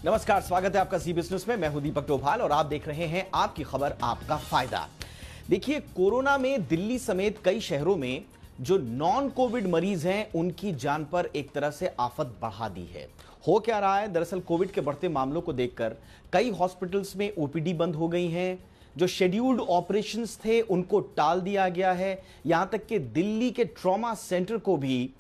नमस्कार, स्वागत है आपका सी बिजनेस में। मैं हूं दीपक डोभाल और आप देख रहे हैं आपकी खबर आपका फायदा। देखिए, कोरोना में दिल्ली समेत कई शहरों में जो नॉन कोविड मरीज हैं उनकी जान पर एक तरह से आफत बढ़ा दी है। हो क्या रहा है? दरअसल कोविड के बढ़ते मामलों को देखकर कई हॉस्पिटल्स में ओपीडी बंद हो गई हैं। जो शेड्यूल्ड ऑपरेशंस थे उनको टाल दिया गया है। यहां तक कि दिल्ली के ट्रॉमा सेंटर को भी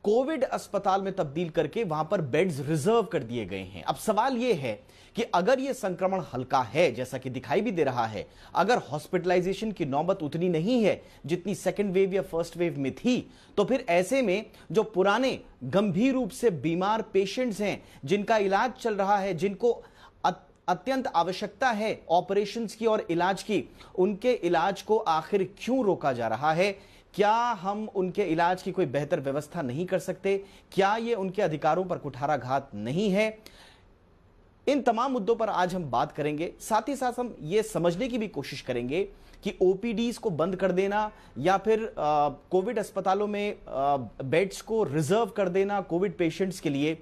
कोविड अस्पताल में तब्दील करके वहां पर बेड्स रिजर्व कर दिए गए हैं। अब सवाल यह है कि अगर यह संक्रमण हल्का है, जैसा कि दिखाई भी दे रहा है, अगर हॉस्पिटलाइजेशन की नौबत उतनी नहीं है जितनी सेकेंड वेव या फर्स्ट वेव में थी, तो फिर ऐसे में जो पुराने गंभीर रूप से बीमार पेशेंट्स हैं, जिनका इलाज चल रहा है, जिनको अत्यंत आवश्यकता है ऑपरेशंस की और इलाज की, उनके इलाज को आखिर क्यों रोका जा रहा है? क्या हम उनके इलाज की कोई बेहतर व्यवस्था नहीं कर सकते? क्या ये उनके अधिकारों पर कुठाराघात नहीं है? इन तमाम मुद्दों पर आज हम बात करेंगे। साथ ही साथ हम ये समझने की भी कोशिश करेंगे कि ओपीडीज को बंद कर देना या फिर कोविड अस्पतालों में बेड्स को रिजर्व कर देना कोविड पेशेंट्स के लिए,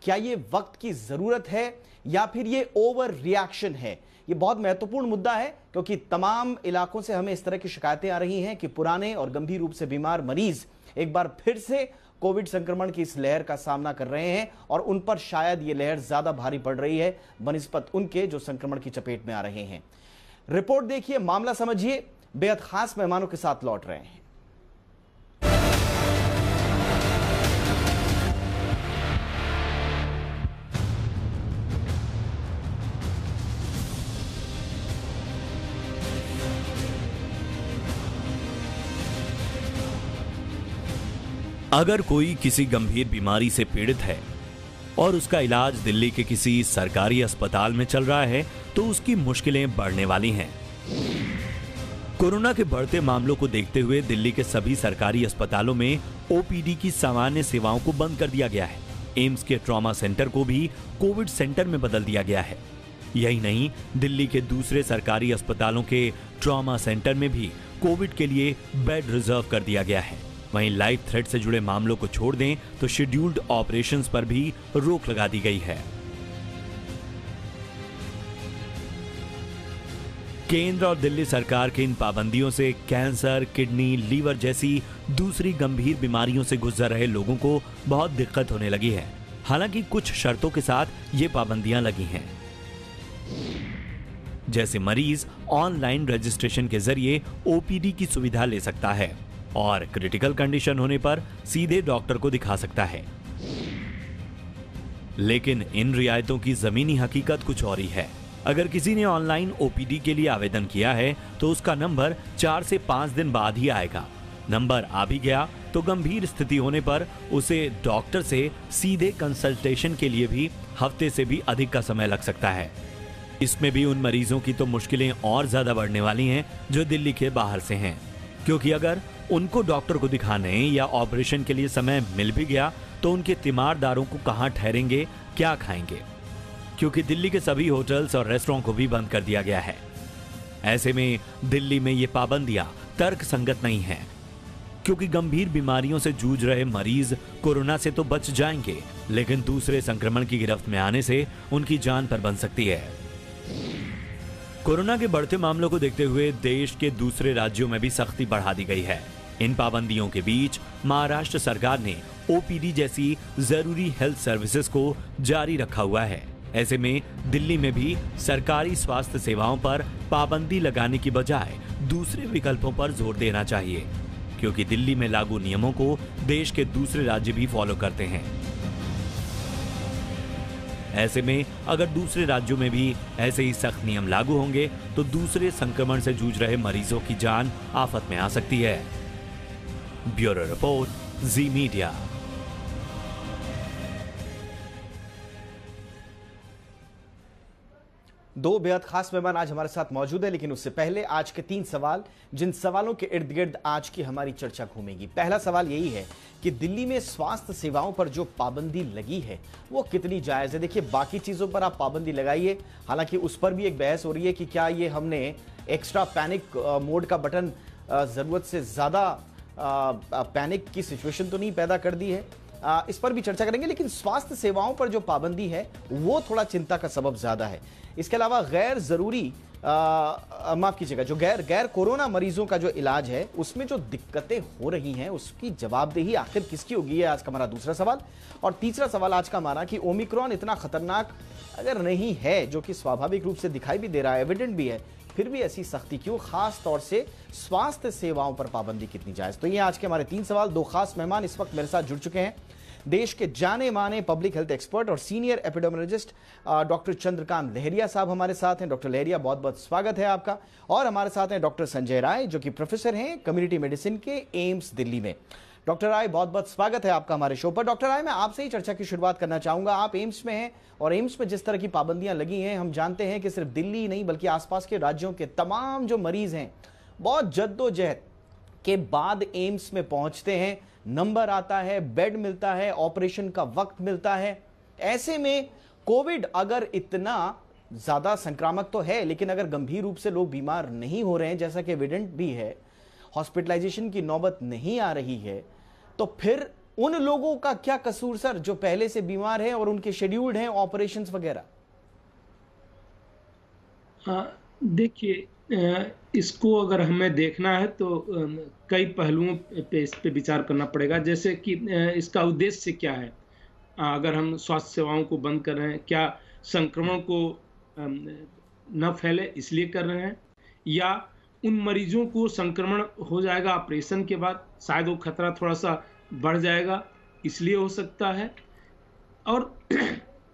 क्या ये वक्त की जरूरत है या फिर ये ओवर रिएक्शन है? ये बहुत महत्वपूर्ण मुद्दा है क्योंकि तमाम इलाकों से हमें इस तरह की शिकायतें आ रही हैं कि पुराने और गंभीर रूप से बीमार मरीज एक बार फिर से कोविड संक्रमण की इस लहर का सामना कर रहे हैं और उन पर शायद ये लहर ज्यादा भारी पड़ रही है बनिस्बत उनके जो संक्रमण की चपेट में आ रहे हैं। रिपोर्ट देखिए, मामला समझिए। बेहद खास मेहमानों के साथ लौट रहे हैं। अगर कोई किसी गंभीर बीमारी से पीड़ित है और उसका इलाज दिल्ली के किसी सरकारी अस्पताल में चल रहा है तो उसकी मुश्किलें बढ़ने वाली हैं। कोरोना के बढ़ते मामलों को देखते हुए दिल्ली के सभी सरकारी अस्पतालों में ओपीडी की सामान्य सेवाओं को बंद कर दिया गया है। एम्स के ट्रॉमा सेंटर को भी कोविड सेंटर में बदल दिया गया है। यही नहीं, दिल्ली के दूसरे सरकारी अस्पतालों के ट्रॉमा सेंटर में भी कोविड के लिए बेड रिजर्व कर दिया गया है। वहीं लाइफ थ्रेट से जुड़े मामलों को छोड़ दें तो शेड्यूल्ड ऑपरेशंस पर भी रोक लगा दी गई है। केंद्र और दिल्ली सरकार की इन पाबंदियों से कैंसर, किडनी, लीवर जैसी दूसरी गंभीर बीमारियों से गुजर रहे लोगों को बहुत दिक्कत होने लगी है। हालांकि कुछ शर्तों के साथ ये पाबंदियां लगी हैं, जैसे मरीज ऑनलाइन रजिस्ट्रेशन के जरिए ओपीडी की सुविधा ले सकता है और क्रिटिकल कंडीशन होने पर सीधे डॉक्टर को दिखा सकता है। लेकिन इन रियायतों की जमीनी हकीकत कुछ और ही है। अगर किसी ने ऑनलाइन ओपीडी के लिए आवेदन किया है तो उसका नंबर 4 से 5 दिन बाद ही आएगा। नंबर आ भी गया तो गंभीर स्थिति होने पर उसे डॉक्टर से सीधे कंसल्टेशन के लिए भी हफ्ते से भी अधिक का समय लग सकता है। इसमें भी उन मरीजों की तो मुश्किलें और ज्यादा बढ़ने वाली हैं जो दिल्ली के बाहर से हैं, क्योंकि अगर उनको डॉक्टर को दिखाने या ऑपरेशन के लिए समय मिल भी गया तो उनके तीमारदारों को कहां ठहरेंगे, क्या खाएंगे, क्योंकि दिल्ली के सभी होटल्स और रेस्टोरेंट को भी बंद कर दिया गया है। ऐसे में दिल्ली में ये पाबंदियां तर्क संगत नहीं है, क्योंकि गंभीर बीमारियों से जूझ रहे मरीज कोरोना से तो बच जाएंगे, लेकिन दूसरे संक्रमण की गिरफ्त में आने से उनकी जान पर बन सकती है। कोरोना के बढ़ते मामलों को देखते हुए देश के दूसरे राज्यों में भी सख्ती बढ़ा दी गई है। इन पाबंदियों के बीच महाराष्ट्र सरकार ने ओपीडी जैसी जरूरी हेल्थ सर्विसेज को जारी रखा हुआ है। ऐसे में दिल्ली में भी सरकारी स्वास्थ्य सेवाओं पर पाबंदी लगाने की बजाय दूसरे विकल्पों पर जोर देना चाहिए, क्योंकि दिल्ली में लागू नियमों को देश के दूसरे राज्य भी फॉलो करते हैं। ऐसे में अगर दूसरे राज्यों में भी ऐसे ही सख्त नियम लागू होंगे तो दूसरे संक्रमण से जूझ रहे मरीजों की जान आफत में आ सकती है। ब्यूरो रिपोर्ट, जी मीडिया। दो बेहद खास मेहमान आज हमारे साथ मौजूद है, लेकिन उससे पहले आज के 3 सवाल, जिन सवालों के इर्द गिर्द आज की हमारी चर्चा घूमेगी। पहला सवाल यही है कि दिल्ली में स्वास्थ्य सेवाओं पर जो पाबंदी लगी है वो कितनी जायज है? देखिए, बाकी चीजों पर आप पाबंदी लगाइए, हालांकि उस पर भी एक बहस हो रही है कि क्या ये हमने एक्स्ट्रा पैनिक मोड का बटन जरूरत से ज्यादा पैनिक की सिचुएशन तो नहीं पैदा कर दी है। इस पर भी चर्चा करेंगे, लेकिन स्वास्थ्य सेवाओं पर जो पाबंदी है वो थोड़ा चिंता का सबब ज्यादा है। इसके अलावा गैर जरूरी माफ कीजिएगा, जो गैर कोरोना मरीजों का जो इलाज है उसमें जो दिक्कतें हो रही हैं उसकी जवाबदेही आखिर किसकी होगी, है आज का हमारा दूसरा सवाल। और तीसरा सवाल आज का हमारा कि ओमिक्रॉन इतना खतरनाक अगर नहीं है, जो कि स्वाभाविक रूप से दिखाई भी दे रहा है, एविडेंट भी है, फिर भी ऐसी सख्ती क्यों, खास तौर से स्वास्थ्य सेवाओं पर पाबंदी कितनी जायज। तो ये आज के हमारे 3 सवाल। 2 खास मेहमान इस वक्त मेरे साथ जुड़ चुके हैं, देश के जाने माने पब्लिक हेल्थ एक्सपर्ट और सीनियर एपिडेमियोलॉजिस्ट डॉक्टर चंद्रकांत लहरिया साहब हमारे साथ हैं। डॉक्टर लहरिया, बहुत बहुत स्वागत है आपका। और हमारे साथ हैं डॉक्टर संजय राय, जो कि प्रोफेसर हैं कम्युनिटी मेडिसिन के एम्स दिल्ली में। डॉक्टर राय, बहुत बहुत स्वागत है आपका हमारे शो पर। डॉक्टर राय, मैं आपसे ही चर्चा की शुरुआत करना चाहूंगा। आप एम्स में हैं और एम्स में जिस तरह की पाबंदियां लगी हैं, हम जानते हैं कि सिर्फ दिल्ली नहीं बल्कि आसपास के राज्यों के तमाम जो मरीज हैं बहुत जद्दोजहद के बाद एम्स में पहुंचते हैं, नंबर आता है, बेड मिलता है, ऑपरेशन का वक्त मिलता है। ऐसे में कोविड अगर इतना ज्यादा संक्रामक तो है, लेकिन अगर गंभीर रूप से लोग बीमार नहीं हो रहे हैं, जैसा कि एविडेंट भी है, हॉस्पिटलाइजेशन की नौबत नहीं आ रही है, तो फिर उन लोगों का क्या कसूर सर, जो पहले से बीमार हैं और उनके शेड्यूल्ड हैं ऑपरेशंस वगैरह? देखिए, इसको अगर हमें देखना है तो कई पहलुओं पे इस पे विचार करना पड़ेगा। जैसे कि इसका उद्देश्य क्या है। अगर हम स्वास्थ्य सेवाओं को बंद कर रहे हैं, क्या संक्रमण को न फैले इसलिए कर रहे हैं, या उन मरीजों को संक्रमण हो जाएगा ऑपरेशन के बाद, शायद वो खतरा थोड़ा सा बढ़ जाएगा इसलिए हो सकता है। और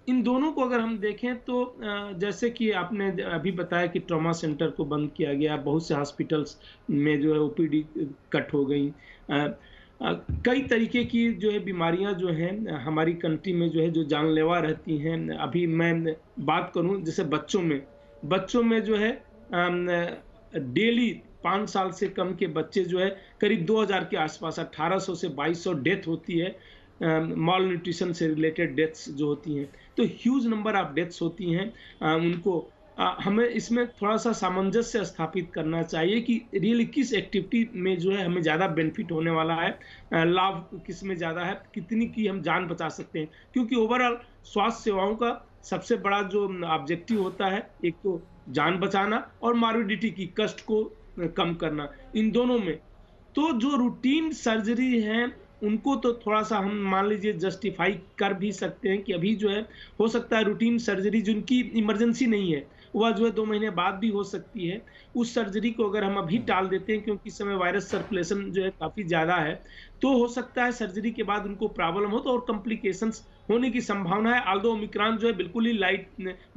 इन दोनों को अगर हम देखें तो जैसे कि आपने अभी बताया कि ट्रॉमा सेंटर को बंद किया गया, बहुत से हॉस्पिटल्स में जो है ओपीडी कट हो गई। कई तरीके की जो है बीमारियां जो हैं हमारी कंट्री में जो है जो जानलेवा रहती हैं। अभी मैं बात करूं जैसे बच्चों में जो है डेली 5 साल से कम के बच्चे जो है करीब 2000 के आसपास, 1800 से 2200 डेथ होती है। मॉल न्यूट्रिशन से रिलेटेड डेथ्स जो होती हैं, तो ह्यूज नंबर ऑफ डेथ्स होती हैं। उनको हमें इसमें थोड़ा सा सामंजस्य स्थापित करना चाहिए कि रियली किस एक्टिविटी में जो है हमें ज़्यादा बेनिफिट होने वाला है, लाभ किस में ज़्यादा है, कितनी की हम जान बचा सकते हैं। क्योंकि ओवरऑल स्वास्थ्य सेवाओं का सबसे बड़ा जो ऑब्जेक्टिव होता है, एक तो जान बचाना और मॉर्बिडिटी की कष्ट को कम करना। इन दोनों में तो जो रूटीन सर्जरी है उनको तो थोड़ा सा हम मान लीजिए जस्टिफाई कर भी सकते हैं कि अभी जो है हो सकता है रूटीन सर्जरी जिनकी इमरजेंसी नहीं है वह जो है 2 महीने बाद भी हो सकती है। उस सर्जरी को अगर हम अभी टाल देते हैं, क्योंकि इस समय वायरस सर्कुलेशन जो है काफ़ी ज़्यादा है, तो हो सकता है सर्जरी के बाद उनको प्रॉब्लम हो तो और कॉम्प्लिकेशंस होने की संभावना है। आल्दो ओमिक्रॉन जो है बिल्कुल ही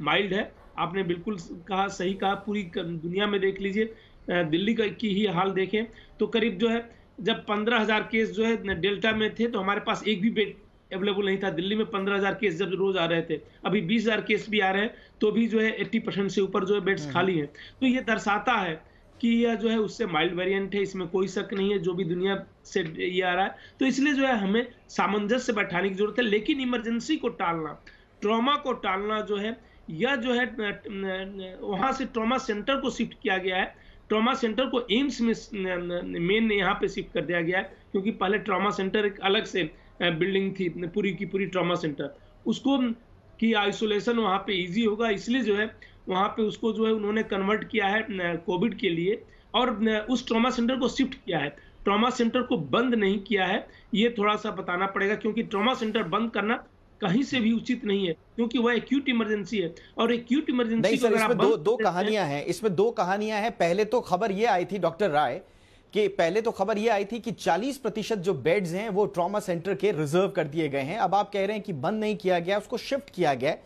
माइल्ड है। आपने बिल्कुल कहा, सही कहा। पूरी दुनिया में देख लीजिए, दिल्ली की ही हाल देखें तो करीब जो है जब 15,000 केस जो है डेल्टा में थे तो हमारे पास एक भी बेड अवेलेबल नहीं था। दिल्ली में 15,000 केस जब रोज आ रहे थे, अभी 20,000 केस भी आ रहे हैं तो भी जो है 80% से ऊपर जो है बेड्स खाली हैं। तो ये दर्शाता है कि यह जो है उससे माइल्ड वेरिएंट है, इसमें कोई शक नहीं है, जो भी दुनिया से ये आ रहा है। तो इसलिए जो है हमें सामंजस्य बैठाने की जरूरत है। लेकिन इमरजेंसी को टालना, ट्रॉमा को टालना जो है, यह जो है वहां से ट्रॉमा सेंटर को शिफ्ट किया गया है। ट्रॉमा सेंटर को एम्स में मेन यहाँ पे शिफ्ट कर दिया गया है, क्योंकि पहले ट्रॉमा सेंटर एक अलग से बिल्डिंग थी, पूरी की पूरी ट्रॉमा सेंटर, उसको की आइसोलेशन वहाँ पे इजी होगा, इसलिए जो है वहाँ पे उसको जो है उन्होंने कन्वर्ट किया है कोविड के लिए और उस ट्रॉमा सेंटर को शिफ्ट किया है। ट्रॉमा सेंटर को बंद नहीं किया है, ये थोड़ा सा बताना पड़ेगा, क्योंकि ट्रॉमा सेंटर बंद करना कहीं से भी उचित नहीं है, क्योंकि वह एक्यूट इमरजेंसी है। और एक्यूट इमरजेंसी को अगर आप दो कहानियां हैं, इसमें 2 कहानियां हैं। पहले तो खबर यह आई थी डॉक्टर राय कि पहले तो खबर यह आई थी कि 40% जो बेड्स हैं वो ट्रॉमा सेंटर के रिजर्व कर दिए गए हैं। अब आप कह रहे हैं कि बंद नहीं किया गया, उसको शिफ्ट किया गया।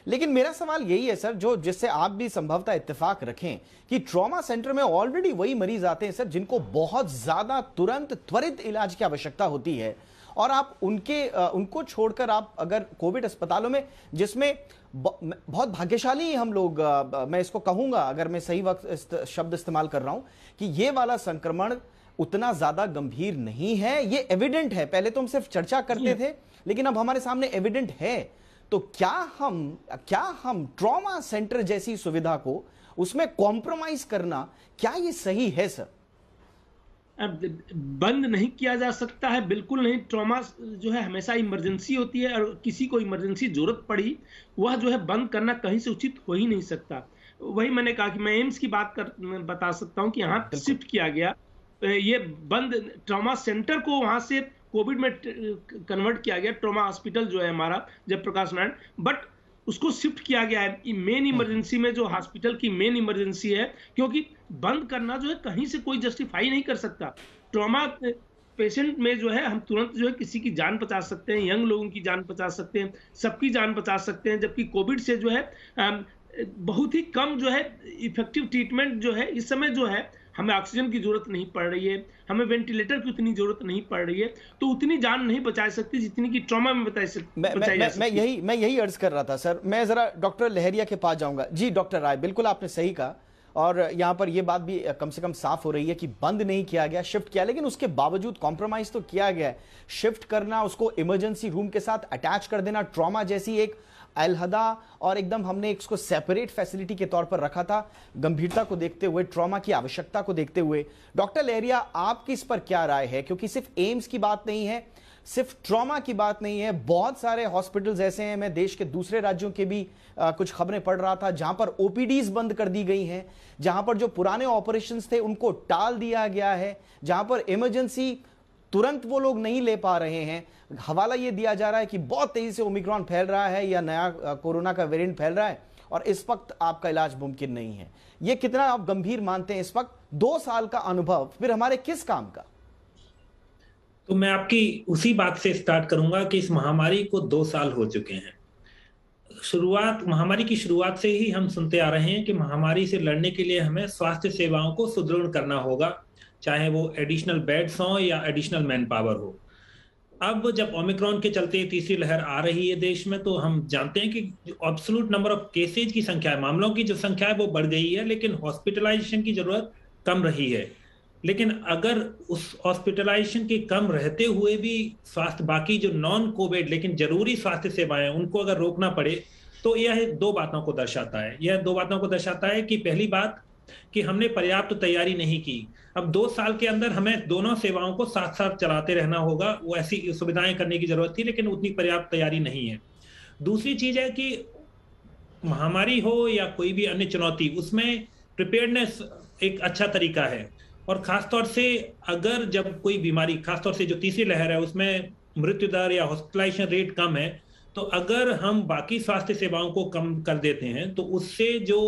लेकिन मेरा सवाल यही है सर, जो जिससे आप भी संभवतः इत्तेफाक रखें कि ट्रॉमा सेंटर में ऑलरेडी वही मरीज आते हैं सर जिनको बहुत ज्यादा तुरंत त्वरित इलाज की आवश्यकता होती है, और आप उनको छोड़कर आप अगर कोविड अस्पतालों में, जिसमें बहुत भाग्यशाली हम लोग, मैं इसको कहूंगा अगर मैं सही वक्त शब्द इस्तेमाल कर रहा हूं, कि ये वाला संक्रमण उतना ज्यादा गंभीर नहीं है। ये एविडेंट है। पहले तो हम सिर्फ चर्चा करते थे, लेकिन अब हमारे सामने एविडेंट है। तो क्या हम ट्रॉमा सेंटर जैसी सुविधा को उसमें कॉम्प्रोमाइज करना, क्या ये सही है सर? अब बंद नहीं किया जा सकता है, बिल्कुल नहीं। ट्रॉमा जो है हमेशा इमरजेंसी होती है, और किसी को इमरजेंसी जरूरत पड़ी, वह जो है बंद करना कहीं से उचित हो ही नहीं सकता। वही मैंने कहा कि मैं एम्स की बात बता सकता हूँ कि यहाँ शिफ्ट किया गया, ये बंद ट्रॉमा सेंटर को वहां से कोविड में कन्वर्ट किया गया, ट्रॉमा हॉस्पिटल जो है हमारा जयप्रकाश नारायण, बट उसको शिफ्ट किया गया है मेन इमरजेंसी में, जो हॉस्पिटल की मेन इमरजेंसी है, क्योंकि बंद करना जो है कहीं से कोई जस्टिफाई नहीं कर सकता। ट्रॉमा पेशेंट में जो है हम तुरंत जो है किसी की जान बचा सकते हैं, यंग लोगों की जान बचा सकते हैं, सबकी जान बचा सकते हैं, जबकि कोविड से जो है बहुत ही कम जो है इफेक्टिव ट्रीटमेंट जो है इस समय जो है, हमें ऑक्सीजन की जरूरत नहीं पड़ रही है, हमें वेंटिलेटर की उतनी जरूरत नहीं पड़ रही है, तो उतनी जान नहीं बचा सकती जितनी कि ट्रॉमा में बचाई जा सकती। मैं यही अर्ज कर रहा था सर। मैं जरा डॉक्टर लहरिया के पास जाऊंगा। जी डॉक्टर राय, बिल्कुल आपने सही कहा, और यहां पर यह बात भी कम से कम साफ हो रही है कि बंद नहीं किया गया, शिफ्ट किया, लेकिन उसके बावजूद कॉम्प्रोमाइज तो किया गया है। शिफ्ट करना, उसको इमरजेंसी रूम के साथ अटैच कर देना, ट्रॉमा जैसी एक अलहदा और एकदम हमने इसको सेपरेट फैसिलिटी के तौर पर रखा था, गंभीरता को देखते हुए, ट्रॉमा की आवश्यकता को देखते हुए। डॉक्टर लहरिया, आपकी इस पर क्या राय है? क्योंकि सिर्फ एम्स की बात नहीं है, सिर्फ ट्रॉमा की बात नहीं है, बहुत सारे हॉस्पिटल्स ऐसे हैं, मैं देश के दूसरे राज्यों के भी कुछ खबरें पढ़ रहा था जहां पर ओपीडीज बंद कर दी गई हैं, जहां पर जो पुराने ऑपरेशंस थे उनको टाल दिया गया है, जहां पर इमरजेंसी तुरंत वो लोग नहीं ले पा रहे हैं। हवाला ये दिया जा रहा है कि बहुत तेजी से ओमिक्रॉन फैल रहा है या नया कोरोना का वेरिएंट फैल रहा है और इस वक्त आपका इलाज मुमकिन नहीं है। ये कितना आप गंभीर मानते हैं इस वक्त? 2 साल का अनुभव फिर हमारे किस काम का? तो मैं आपकी उसी बात से स्टार्ट करूंगा कि इस महामारी को 2 साल हो चुके हैं। महामारी की शुरुआत से ही हम सुनते आ रहे हैं कि महामारी से लड़ने के लिए हमें स्वास्थ्य सेवाओं को सुदृढ़ करना होगा, चाहे वो एडिशनल बेड्स हों या एडिशनल मैन पावर हो। अब जब ओमिक्रॉन के चलते तीसरी लहर आ रही है देश में, तो हम जानते हैं कि एब्सोल्यूट नंबर ऑफ केसेज की संख्या, मामलों की जो संख्या है वो बढ़ गई है, लेकिन हॉस्पिटलाइजेशन की जरूरत कम रही है। लेकिन अगर उस हॉस्पिटलाइजेशन के कम रहते हुए भी स्वास्थ्य, बाकी जो नॉन कोविड लेकिन जरूरी स्वास्थ्य सेवाएं, उनको अगर रोकना पड़े, तो यह 2 बातों को दर्शाता है। यह 2 बातों को दर्शाता है कि पहली बात कि हमने पर्याप्त तैयारी नहीं की। अब 2 साल के अंदर हमें दोनों सेवाओं को साथ साथ चलाते रहना होगा, वो ऐसी सुविधाएं करने की जरूरत थी, लेकिन उतनी पर्याप्त तैयारी नहीं है। दूसरी चीज है कि महामारी हो या कोई भी अन्य चुनौती, उसमें प्रिपेयर्डनेस एक अच्छा तरीका है। और खासतौर से अगर जब कोई बीमारी, खासतौर से जो तीसरी लहर है उसमें मृत्यु दर या हॉस्पिटलाइजेशन रेट कम है, तो अगर हम बाकी स्वास्थ्य सेवाओं को कम कर देते हैं तो उससे जो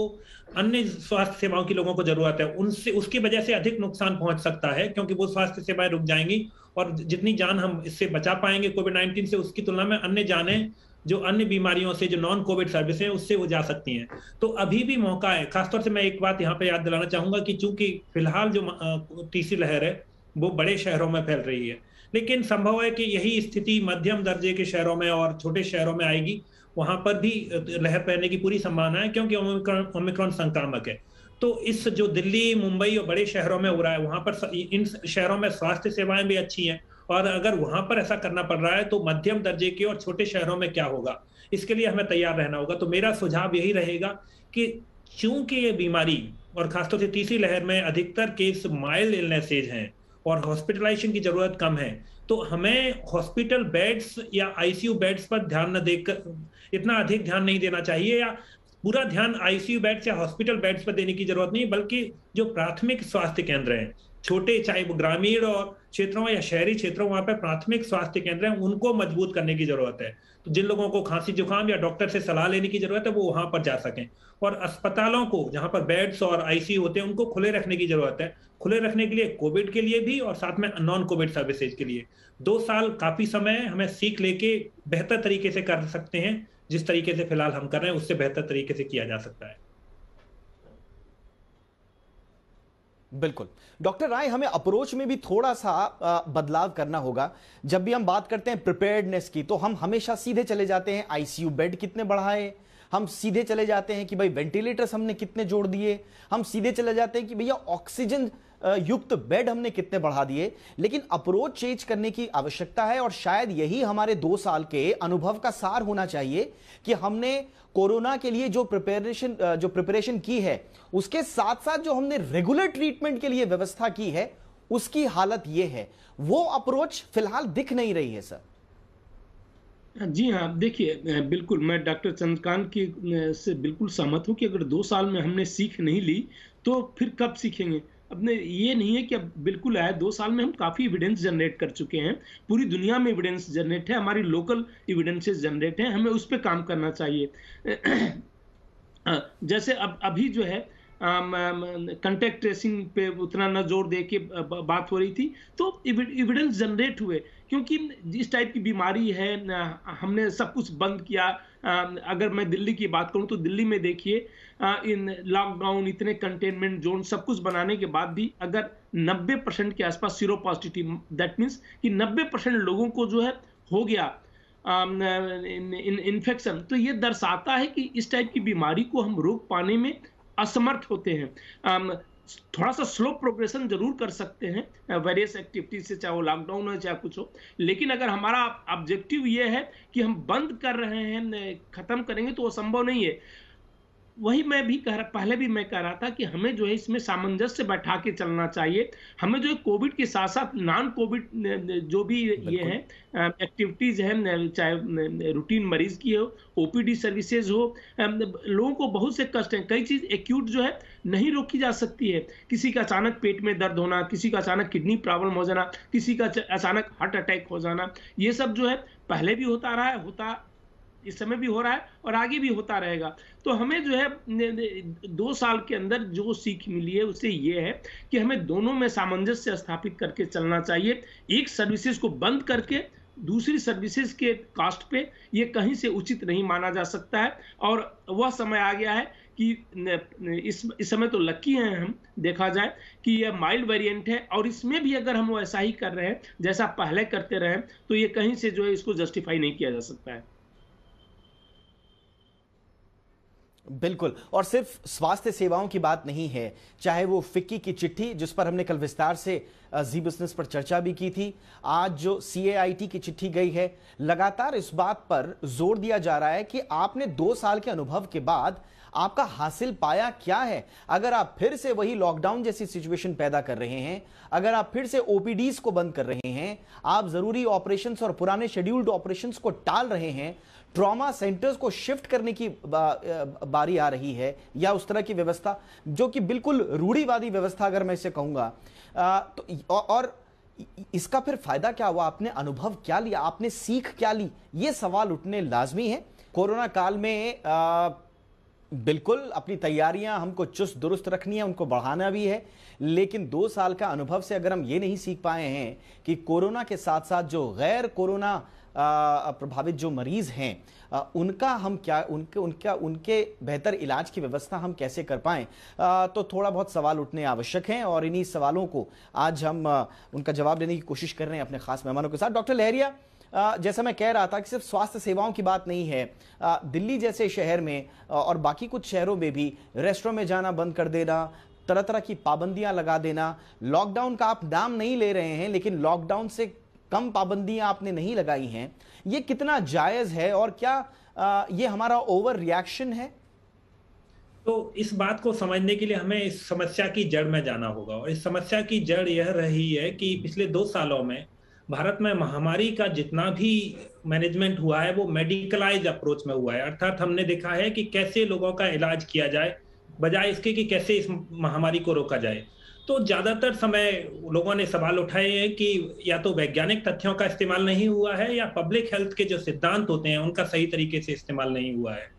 अन्य स्वास्थ्य सेवाओं की लोगों को जरूरत है उनसे, उसकी वजह से अधिक नुकसान पहुंच सकता है, क्योंकि वो स्वास्थ्य सेवाएं रुक जाएंगी और जितनी जान हम इससे बचा पाएंगे कोविड-19 से, उसकी तुलना में अन्य जानें जो अन्य बीमारियों से, जो नॉन कोविड सर्विस हैं, उससे वो जा सकती हैं। तो अभी भी मौका है। खासतौर से मैं एक बात यहाँ पे याद दिलाना चाहूंगा कि चूंकि फिलहाल जो तीसरी लहर है वो बड़े शहरों में फैल रही है, लेकिन संभव है कि यही स्थिति मध्यम दर्जे के शहरों में और छोटे शहरों में आएगी, वहां पर भी लहर फैलने की पूरी संभावना है, क्योंकि ओमिक्रॉन संक्रामक है। तो इस जो दिल्ली, मुंबई और बड़े शहरों में हो रहा है, वहां पर इन शहरों में स्वास्थ्य सेवाएं भी अच्छी हैं, और अगर वहां पर ऐसा करना पड़ रहा है तो मध्यम दर्जे के और छोटे शहरों में क्या होगा, इसके लिए हमें तैयार रहना होगा। तो मेरा सुझाव यही रहेगा कि चूंकि ये बीमारी और खासतौर से तीसरी लहर में अधिकतर केस माइल्ड इलनेसेज हैं और हॉस्पिटलाइजेशन की जरूरत कम है, तो हमें हॉस्पिटल बेड्स या आईसीयू बेड्स पर ध्यान न देकर, इतना अधिक ध्यान नहीं देना चाहिए, या पूरा ध्यान आईसीयू बेड्स या हॉस्पिटल बेड्स पर देने की जरूरत नहीं, बल्कि जो प्राथमिक स्वास्थ्य केंद्र हैं, छोटे, चाहे वो ग्रामीण और क्षेत्रों या शहरी क्षेत्रों, वहां पर प्राथमिक स्वास्थ्य केंद्र हैं, उनको मजबूत करने की जरूरत है। तो जिन लोगों को खांसी जुकाम या डॉक्टर से सलाह लेने की जरूरत है वो वहां पर जा सकें, और अस्पतालों को जहां पर बेड्स और आईसीयू होते हैं उनको खुले रखने की जरूरत है, खुले रखने के लिए कोविड के लिए भी और साथ में नॉन कोविड सर्विसेज के लिए। 2 साल काफी समय है, हमें सीख लेके बेहतर तरीके से कर सकते हैं। जिस तरीके से फिलहाल हम कर रहे हैं उससे बेहतर तरीके से किया जा सकता है। बिल्कुल डॉक्टर राय, हमें अप्रोच में भी थोड़ा सा बदलाव करना होगा। जब भी हम बात करते हैं प्रिपेयर्डनेस की, तो हम हमेशा सीधे चले जाते हैं आईसीयू बेड कितने बढ़ाए, हम सीधे चले जाते हैं कि भाई वेंटिलेटर्स हमने कितने जोड़ दिए, हम सीधे चले जाते हैं कि भैया ऑक्सीजन युक्त बेड हमने कितने बढ़ा दिए। लेकिन अप्रोच चेंज करने की आवश्यकता है, और शायद यही हमारे 2 साल के अनुभव का सार होना चाहिए कि हमने कोरोना के लिए जो प्रिपरेशन की है, उसके साथ साथ जो हमने रेगुलर ट्रीटमेंट के लिए व्यवस्था की है, उसकी हालत ये है, वो अप्रोच फिलहाल दिख नहीं रही है सर। जी हाँ, देखिए बिल्कुल मैं डॉक्टर चंद्रकांत की से बिल्कुल सहमत हूँ कि अगर 2 साल में हमने सीख नहीं ली, तो फिर कब सीखेंगे? अपने ये नहीं है कि अब बिल्कुल आया, 2 साल में हम काफ़ी एविडेंस जनरेट कर चुके हैं। पूरी दुनिया में एविडेंस जनरेट है, हमारी लोकल एविडेंसेस जनरेट हैं, हमें उस पे काम करना चाहिए। जैसे अब अभी जो है कंटेक्ट ट्रेसिंग पे उतना न जोर दे के बात हो रही थी, तो एविडेंस जनरेट हुए, क्योंकि जिस टाइप की बीमारी है हमने सब कुछ बंद किया। अगर मैं दिल्ली की बात करूं तो दिल्ली में देखिए इन लॉकडाउन, इतने कंटेनमेंट जोन सब कुछ बनाने के बाद भी अगर 90% के आसपास सीरो पॉजिटिव, दैट मीन्स कि 90% लोगों को जो है हो गया इन्फेक्शन, तो ये दर्शाता है कि इस टाइप की बीमारी को हम रोक पाने में असमर्थ होते हैं। थोड़ा सा स्लो प्रोग्रेशन जरूर कर सकते हैं वेरियस एक्टिविटीज से, चाहे वो लॉकडाउन हो चाहे कुछ हो, लेकिन अगर हमारा ऑब्जेक्टिव ये है कि हम बंद कर रहे हैं, खत्म करेंगे, तो वो संभव नहीं है। वही मैं भी पहले भी मैं कह रहा था कि हमें जो है इसमें सामंजस्य बैठा के चलना चाहिए। हमें जो है कोविड के साथ साथ नॉन कोविड जो भी ये है एक्टिविटीज है, चाहे रूटीन मरीज की हो, ओपीडी सर्विसेज हो, लोगों को बहुत से कष्ट हैं। कई चीज एक्यूट जो है नहीं रोकी जा सकती है। किसी का अचानक पेट में दर्द होना, किसी का अचानक किडनी प्रॉब्लम हो जाना, किसी का अचानक हार्ट अटैक हो जाना, ये सब जो है पहले भी होता रहा है, इस समय भी हो रहा है और आगे भी होता रहेगा। तो हमें जो है 2 साल के अंदर जो सीख मिली है उससे ये है कि हमें दोनों में सामंजस्य स्थापित करके चलना चाहिए। एक सर्विसेज को बंद करके दूसरी सर्विसेज के कॉस्ट पे ये कहीं से उचित नहीं माना जा सकता है, और वह समय आ गया है कि इस समय तो लकी हैं हम, देखा जाए कि ये माइल्ड वेरिएंट है, और इसमें भी अगर हम वैसा ही कर रहे हैं जैसा पहले करते रहे, तो ये कहीं से जो है इसको जस्टिफाई नहीं किया जा सकता है। बिल्कुल, और सिर्फ स्वास्थ्य सेवाओं की बात नहीं है, चाहे वो फिक्की की चिट्ठी जिस पर हमने कल विस्तार से जी बिजनेस पर चर्चा भी की थी, आज जो CAIT की चिट्ठी गई है, लगातार इस बात पर जोर दिया जा रहा है कि आपने 2 साल के अनुभव के बाद आपका हासिल पाया क्या है। अगर आप फिर से वही लॉकडाउन जैसी सिचुएशन पैदा कर रहे हैं, अगर आप फिर से OPDs को बंद कर रहे हैं, आप जरूरी ऑपरेशंस और पुराने शेड्यूल्ड ऑपरेशंस को टाल रहे हैं, ट्रॉमा सेंटर्स को शिफ्ट करने की बारी आ रही है, या उस तरह की व्यवस्था जो कि बिल्कुल रूढ़िवादी व्यवस्था अगर मैं इसे कहूंगा, तो और इसका फिर फायदा क्या हुआ? आपने अनुभव क्या लिया? आपने सीख क्या ली? ये सवाल उठने लाजमी है। कोरोना काल में बिल्कुल अपनी तैयारियां हमको चुस्त दुरुस्त रखनी है, उनको बढ़ाना भी है, लेकिन 2 साल का अनुभव से अगर हम ये नहीं सीख पाए हैं कि कोरोना के साथ साथ जो गैर कोरोना प्रभावित जो मरीज हैं उनका हम क्या उनके बेहतर इलाज की व्यवस्था हम कैसे कर पाएं, तो थोड़ा बहुत सवाल उठने आवश्यक हैं, और इन्हीं सवालों को आज हम उनका जवाब देने की कोशिश कर रहे हैं अपने खास मेहमानों के साथ। डॉक्टर लहरिया, जैसा मैं कह रहा था कि सिर्फ स्वास्थ्य सेवाओं की बात नहीं है, दिल्ली जैसे शहर में और बाकी कुछ शहरों में भी रेस्टोरेंट में जाना बंद कर देना, तरह तरह की पाबंदियां लगा देना, लॉकडाउन का आप नाम नहीं ले रहे हैं लेकिन लॉकडाउन से कम पाबंदियां आपने नहीं लगाई हैं, ये कितना जायज है, और क्या ये हमारा ओवर रिएक्शन है? तो इस बात को समझने के लिए हमें इस समस्या की जड़ में जाना होगा, और इस समस्या की जड़ यह रही है कि पिछले 2 सालों में भारत में महामारी का जितना भी मैनेजमेंट हुआ है वो मेडिकलाइज अप्रोच में हुआ है। अर्थात हमने देखा है कि कैसे लोगों का इलाज किया जाए बजाय इसके कि कैसे इस महामारी को रोका जाए। तो ज्यादातर समय लोगों ने सवाल उठाए हैं कि या तो वैज्ञानिक तथ्यों का इस्तेमाल नहीं हुआ है, या पब्लिक हेल्थ के जो सिद्धांत होते हैं उनका सही तरीके से इस्तेमाल नहीं हुआ है।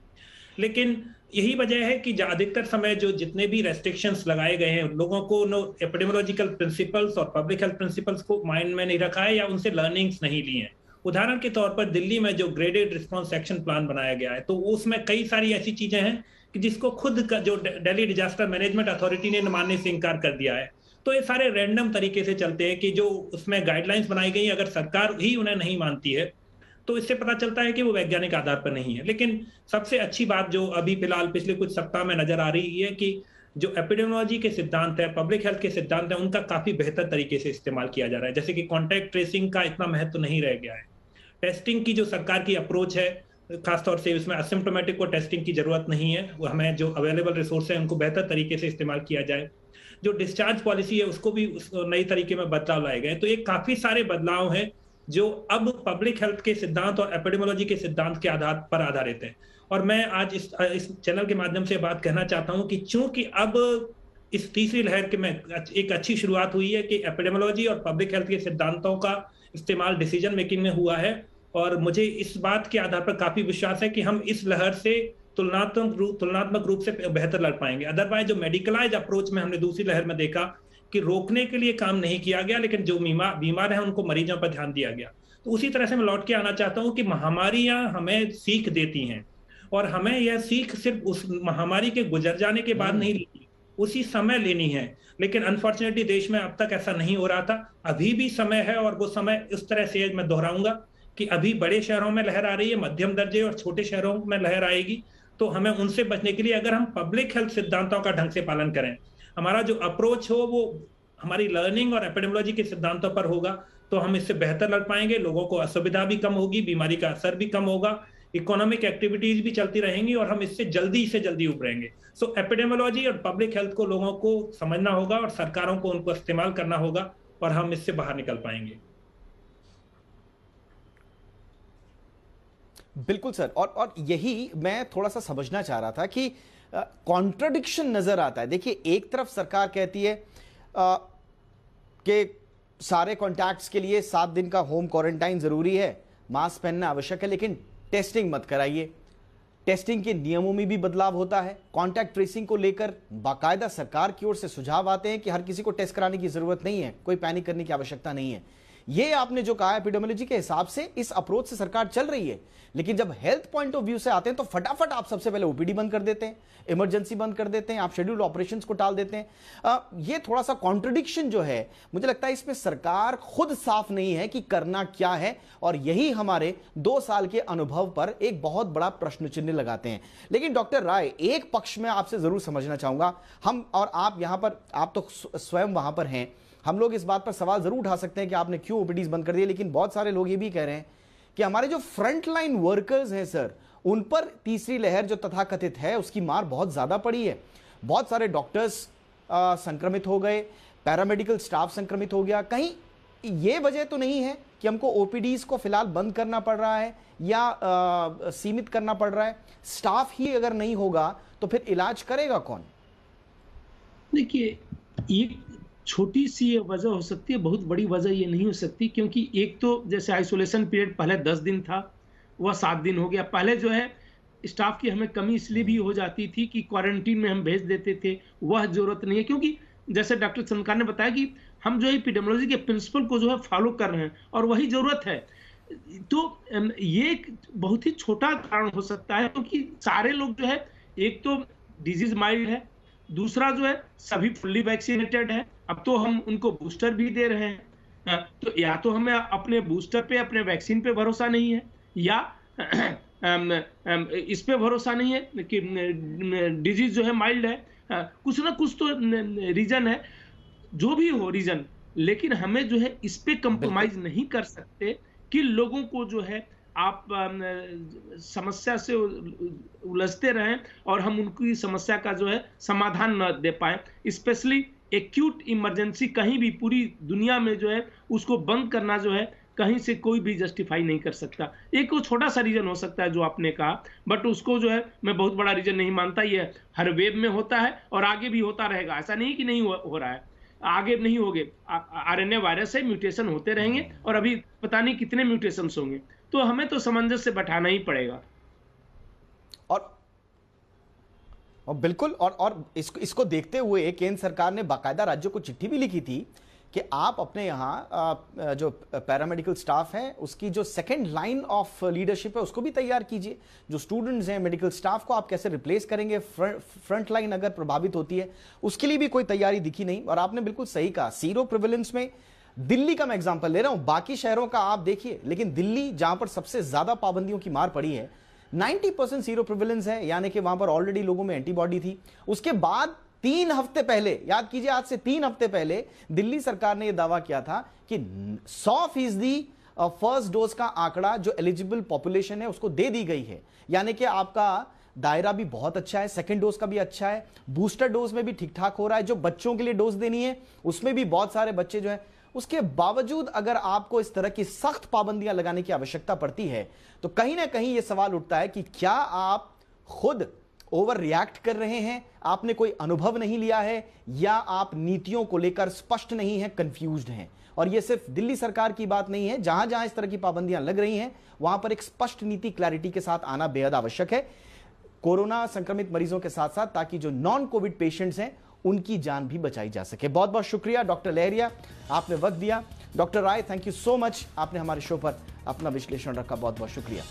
लेकिन यही वजह है कि अधिकतर समय जो जितने भी रेस्ट्रिक्शंस लगाए गए हैं, लोगों को एपिडेमियोलॉजिकल प्रिंसिपल्स और पब्लिक हेल्थ प्रिंसिपल्स को माइंड में नहीं रखा है या उनसे लर्निंग्स नहीं ली हैं। उदाहरण के तौर पर दिल्ली में जो ग्रेडेड रिस्पॉन्स एक्शन प्लान बनाया गया है, तो उसमें कई सारी ऐसी चीजें हैं कि जिसको खुद का जो दिल्ली डिजास्टर मैनेजमेंट अथॉरिटी ने मानने से इनकार कर दिया है। तो ये सारे रैंडम तरीके से चलते हैं कि जो उसमें गाइडलाइंस बनाई गई, अगर सरकार ही उन्हें नहीं मानती है तो इससे पता चलता है कि वो वैज्ञानिक आधार पर नहीं है। लेकिन सबसे अच्छी बात जो अभी फिलहाल पिछले कुछ सप्ताह में नजर आ रही है कि जो एपिडेमियोलॉजी के सिद्धांत है, पब्लिक हेल्थ के सिद्धांत है, उनका काफी बेहतर तरीके से इस्तेमाल किया जा रहा है। जैसे कि कॉन्टैक्ट ट्रेसिंग का इतना महत्व नहीं रह गया है। टेस्टिंग की जो सरकार की अप्रोच है, खासतौर से उसमें असिम्प्टोमेटिक को टेस्टिंग की जरूरत नहीं है, वो हमें जो अवेलेबल रिसोर्स है उनको बेहतर तरीके से इस्तेमाल किया जाए। जो डिस्चार्ज पॉलिसी है उसको भी नई तरीके में बदलाव लाए गए। तो ये काफी सारे बदलाव हैं जो अब पब्लिक हेल्थ के सिद्धांत और एपिडेमियोलॉजी के सिद्धांत के आधार पर आधारित है। और मैं आज इस चैनल के माध्यम से बात कहना चाहता हूं कि चूंकि अब इस तीसरी लहर के में एक अच्छी शुरुआत हुई है कि एपिडेमियोलॉजी और पब्लिक हेल्थ के सिद्धांतों का इस्तेमाल डिसीजन मेकिंग में हुआ है, और मुझे इस बात के आधार पर काफी विश्वास है कि हम इस लहर से तुलनात्मक रूप से बेहतर लड़ पाएंगे। अदरवाइज जो मेडिकलाइज अप्रोच में हमने दूसरी लहर में देखा कि रोकने के लिए काम नहीं किया गया, लेकिन जो बीमार है उनको मरीजों पर ध्यान दिया गया। तो उसी तरह से मैं लौट के आना चाहता हूं कि महामारियां हमें सीख देती हैं, और हमें यह सीख सिर्फ उस महामारी के गुजर जाने के बाद नहीं लेनी, उसी समय लेनी है। लेकिन अनफॉर्चुनेटली देश में अब तक ऐसा नहीं हो रहा था। अभी भी समय है, और वो समय इस तरह से मैं दोहराऊंगा कि अभी बड़े शहरों में लहर आ रही है, मध्यम दर्जे और छोटे शहरों में लहर आएगी। तो हमें उनसे बचने के लिए अगर हम पब्लिक हेल्थ सिद्धांतों का ढंग से पालन करें, हमारा जो अप्रोच हो वो हमारी लर्निंग और एपिडेमियोलॉजी के सिद्धांतों पर होगा, तो हम इससे बेहतर लड़ पाएंगे। लोगों को असुविधा भी कम होगी, बीमारी का असर भी कम होगा, इकोनॉमिक एक्टिविटीज भी चलती रहेंगी, और हम इससे जल्दी उभरेंगे। सो एपिडेमियोलॉजी और पब्लिक हेल्थ को लोगों को समझना होगा, और सरकारों को उनको इस्तेमाल करना होगा, और हम इससे बाहर निकल पाएंगे। बिल्कुल सर, और यही मैं थोड़ा सा समझना चाह रहा था कि कॉन्ट्रडिक्शन नजर आता है। देखिए, एक तरफ सरकार कहती है कि सारे कॉन्टैक्ट्स के लिए 7 दिन का होम क्वारंटाइन जरूरी है, मास्क पहनना आवश्यक है, लेकिन टेस्टिंग मत कराइए। टेस्टिंग के नियमों में भी बदलाव होता है। कॉन्टैक्ट ट्रेसिंग को लेकर बाकायदा सरकार की ओर से सुझाव आते हैं कि हर किसी को टेस्ट कराने की जरूरत नहीं है, कोई पैनिक करने की आवश्यकता नहीं है। ये आपने जो कहा एपिडेमियोलॉजी के हिसाब से इस अप्रोच से सरकार चल रही है, लेकिन जब हेल्थ पॉइंट ऑफ व्यू से आते हैं तो फटाफट आप सबसे पहले ओपीडी बंद कर देते हैं, इमरजेंसी बंद कर देते हैं, आप शेड्यूल्ड ऑपरेशंस को टाल देते हैं। ये थोड़ा सा कॉन्ट्रडिक्शन जो है, मुझे लगता है इसमें सरकार खुद साफ नहीं है कि करना क्या है, और यही हमारे 2 साल के अनुभव पर एक बहुत बड़ा प्रश्न चिन्ह लगाते हैं। लेकिन डॉक्टर राय, एक पक्ष में आपसे जरूर समझना चाहूंगा, हम और आप यहां पर, आप तो स्वयं वहां पर हैं, हम लोग इस बात पर सवाल जरूर उठा सकते हैं कि आपने क्यों ओपीडीज बंद कर दिए, लेकिन बहुत सारे लोग ये भी कह रहे हैं कि हमारे जो फ्रंट लाइन वर्कर्स हैं सर, उन पर तीसरी लहर जो तथाकथित है उसकी मार बहुत ज्यादा पड़ी है। बहुत सारे डॉक्टर्स संक्रमित हो गए, पैरामेडिकल स्टाफ संक्रमित हो गया। कहीं ये वजह तो नहीं है कि हमको ओपीडीज को फिलहाल बंद करना पड़ रहा है या सीमित करना पड़ रहा है? स्टाफ ही अगर नहीं होगा तो फिर इलाज करेगा कौन? देखिए, एक छोटी सी वजह हो सकती है, बहुत बड़ी वजह ये नहीं हो सकती, क्योंकि एक तो जैसे आइसोलेशन पीरियड पहले 10 दिन था, वह 7 दिन हो गया। पहले जो है स्टाफ की हमें कमी इसलिए भी हो जाती थी कि क्वारंटीन में हम भेज देते थे, वह जरूरत नहीं है, क्योंकि जैसे डॉक्टर चंद्रकांत ने बताया कि हम जो है एपिडेमियोलॉजी के प्रिंसिपल को जो है फॉलो कर रहे हैं, और वही जरूरत है। तो ये एक बहुत ही छोटा कारण हो सकता है, क्योंकि सारे लोग जो है, एक तो डिजीज माइल्ड है, दूसरा जो है सभी फुल्ली वैक्सीनेटेड है। अब तो हम उनको बूस्टर भी दे रहे हैं, तो या तो हमें अपने बूस्टर पे, अपने वैक्सीन पे भरोसा नहीं है, या इस पे भरोसा नहीं है कि डिजीज जो है माइल्ड है। कुछ ना कुछ तो रीजन है, जो भी हो रीजन, लेकिन हमें जो है इस पे कंप्रोमाइज नहीं कर सकते कि लोगों को जो है आप समस्या से उलझते रहें और हम उनकी समस्या का जो है समाधान न दे पाए। स्पेशली एक्यूट इमरजेंसी कहीं भी पूरी दुनिया में जो है उसको बंद करना जो है कहीं से कोई भी जस्टिफाई नहीं कर सकता। एक वो छोटा सा रीजन हो सकता है जो आपने कहा, बट उसको जो है मैं बहुत बड़ा रीजन नहीं मानता। ये हर वेव में होता है और आगे भी होता रहेगा, ऐसा नहीं कि नहीं हो रहा है, आगे नहीं होंगे। आरएनए वायरस है, म्यूटेशन होते रहेंगे और अभी पता नहीं कितने म्यूटेशन होंगे, तो हमें तो सामंजस्य से बैठाना ही पड़ेगा। और बिल्कुल, और इसको देखते हुए केंद्र सरकार ने बाकायदा राज्यों को चिट्ठी भी लिखी थी कि आप अपने यहाँ जो पैरामेडिकल स्टाफ है उसकी जो सेकंड लाइन ऑफ लीडरशिप है उसको भी तैयार कीजिए। जो स्टूडेंट्स हैं, मेडिकल स्टाफ को आप कैसे रिप्लेस करेंगे, फ्रंट लाइन अगर प्रभावित होती है उसके लिए भी कोई तैयारी दिखी नहीं। और आपने बिल्कुल सही कहा, सीरो प्रिवेलेंस में दिल्ली का मैं एग्जांपल ले रहा हूं, बाकी शहरों का आप देखिए, लेकिन दिल्ली जहां पर सबसे ज्यादा पाबंदियों की मार पड़ी है, 90% सीरो प्रिवेलेंस है, यानी कि वहां पर ऑलरेडी लोगों में एंटीबॉडी थी। उसके बाद 3 हफ्ते पहले, याद कीजिए आज से 3 हफ्ते पहले दिल्ली सरकार ने यह दावा किया था कि 100% फर्स्ट डोज का आंकड़ा जो एलिजिबल पॉपुलेशन है उसको दे दी गई है, यानी कि आपका दायरा भी बहुत अच्छा है, सेकंड डोज का भी अच्छा है, बूस्टर डोज में भी ठीक ठाक हो रहा है। जो बच्चों के लिए डोज देनी है उसमें भी बहुत सारे बच्चे जो है, उसके बावजूद अगर आपको इस तरह की सख्त पाबंदियां लगाने की आवश्यकता पड़ती है तो कहीं ना कहीं यह सवाल उठता है कि क्या आप खुद ओवर रिएक्ट कर रहे हैं, आपने कोई अनुभव नहीं लिया है, या आप नीतियों को लेकर स्पष्ट नहीं है, कंफ्यूज्ड हैं। और यह सिर्फ दिल्ली सरकार की बात नहीं है, जहां जहां इस तरह की पाबंदियां लग रही हैं वहां पर एक स्पष्ट नीति, क्लैरिटी के साथ आना बेहद आवश्यक है कोरोना संक्रमित मरीजों के साथ साथ, ताकि जो नॉन कोविड पेशेंट्स हैं उनकी जान भी बचाई जा सके। बहुत बहुत शुक्रिया डॉक्टर लहरिया, आपने वक्त दिया। Doctor Rai, thank you so much, आपने हमारे शो पर अपना विश्लेषण रखा, बहुत बहुत शुक्रिया।